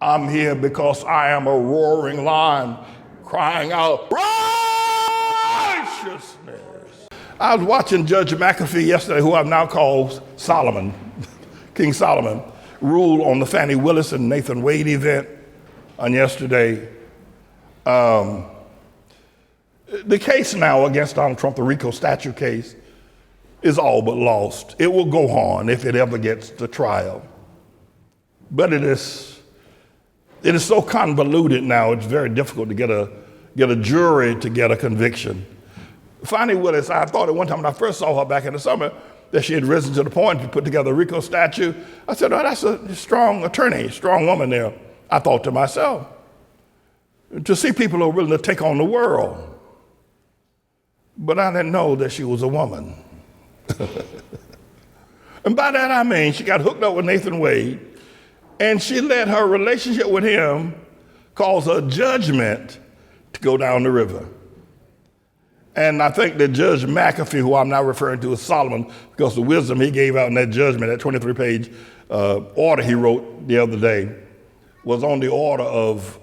I'm here because I am a roaring lion crying out, righteousness. I was watching Judge McAfee yesterday, who I've now called Solomon, King Solomon, rule on the Fannie Willis and Nathan Wade event on yesterday. The case now against Donald Trump, the RICO statute case, is all but lost. It will go on if it ever gets to trial. But it is so convoluted now, it's very difficult to get a jury to get a conviction. Fannie Willis, I thought at one time when I first saw her back in the summer that she had risen to the point to put together a RICO statute. I said, oh, that's a strong attorney, strong woman there. I thought to myself, to see people who are willing to take on the world. But I didn't know that she was a woman. And by that I mean she got hooked up with Nathan Wade, and she let her relationship with him cause her judgment to go down the river. And I think that Judge McAfee, who I'm now referring to as Solomon, because the wisdom he gave out in that judgment, that 23-page order he wrote the other day, was on the order of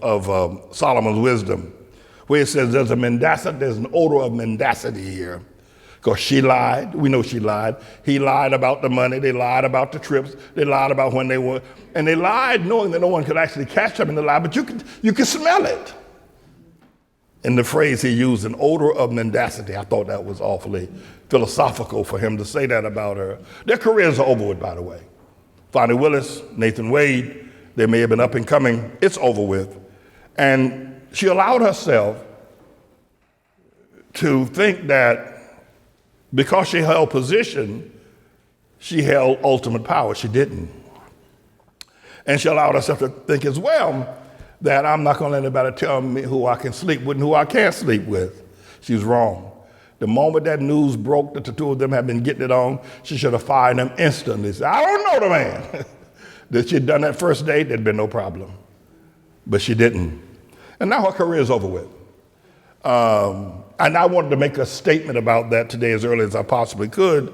Solomon's wisdom, where it says there's an odor of mendacity here. Because she lied. We know she lied. He lied about the money. They lied about the trips. They lied about when they were. And they lied knowing that no one could actually catch them in the lie, but you could smell it. In the phrase he used, an odor of mendacity, I thought that was awfully philosophical for him to say that about her. Their careers are over with, by the way. Fannie Willis, Nathan Wade, they may have been up and coming. It's over with. And she allowed herself to think that because she held position, she held ultimate power. She didn't. And she allowed herself to think as well that I'm not going to let anybody tell me who I can sleep with and who I can't sleep with. She was wrong. The moment that news broke that the two of them had been getting it on, she should have fired them instantly. Said, I don't know the man. That she'd done that first date, there'd been no problem. But she didn't. And now her career is over with. And I wanted to make a statement about that today as early as I possibly could,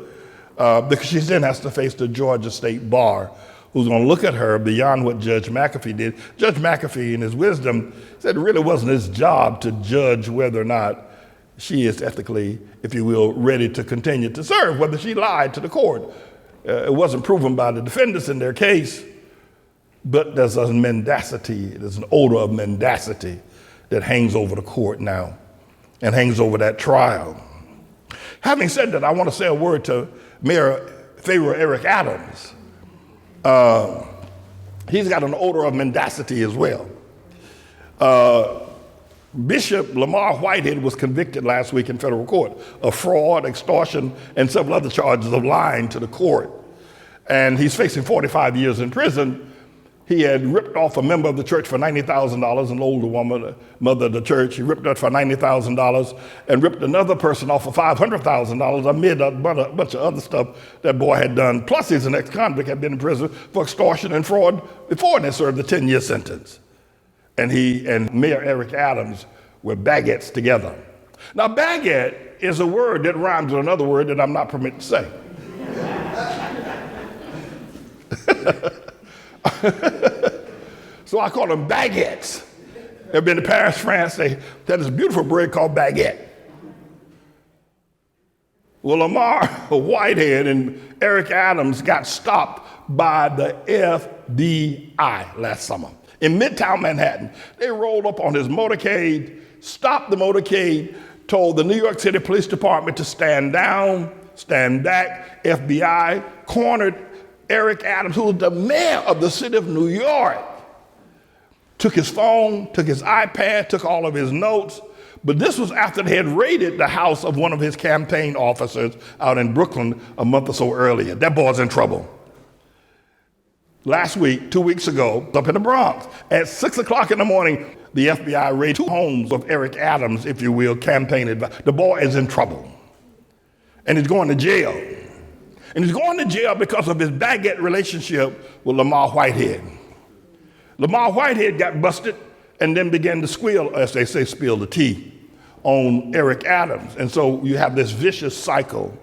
because she then has to face the Georgia State Bar, who's going to look at her beyond what Judge McAfee did. Judge McAfee, in his wisdom, said it really wasn't his job to judge whether or not she is ethically, if you will, ready to continue to serve, whether she lied to the court. It wasn't proven by the defendants in their case, but there's a mendacity, there's an odor of mendacity that hangs over the court now and hangs over that trial. Having said that, I want to say a word to Mayor Pharaoh Eric Adams. He's got an odor of mendacity as well. Bishop Lamar Whitehead was convicted last week in federal court of fraud, extortion, and several other charges of lying to the court. And he's facing 45 years in prison. He had ripped off a member of the church for $90,000, an older woman, mother of the church. He ripped her for $90,000 and ripped another person off for $500,000 amid a bunch of other stuff that boy had done. Plus, he's an ex-convict, had been in prison for extortion and fraud before, and they served a 10-year sentence. And he and Mayor Eric Adams were baguettes together. Now, baguette is a word that rhymes with another word that I'm not permitted to say. So I call them baguettes. They've been to Paris, France. They had this beautiful bread called baguette. Well, Lamar Whitehead and Eric Adams got stopped by the FBI last summer in Midtown Manhattan. They rolled up on his motorcade, stopped the motorcade, told the New York City Police Department to stand down, stand back. FBI cornered Eric Adams, who was the mayor of the city of New York, took his phone, took his iPad, took all of his notes. But this was after they had raided the house of one of his campaign officers out in Brooklyn a month or so earlier. That boy's in trouble. Last week, 2 weeks ago, up in the Bronx, at 6 o'clock in the morning, the FBI raided 2 homes of Eric Adams, if you will, campaign advisor. The boy is in trouble. And he's going to jail. And he's going to jail because of his baguette relationship with Lamar Whitehead. Lamar Whitehead got busted and then began to squeal, spill the tea on Eric Adams. And so you have this vicious cycle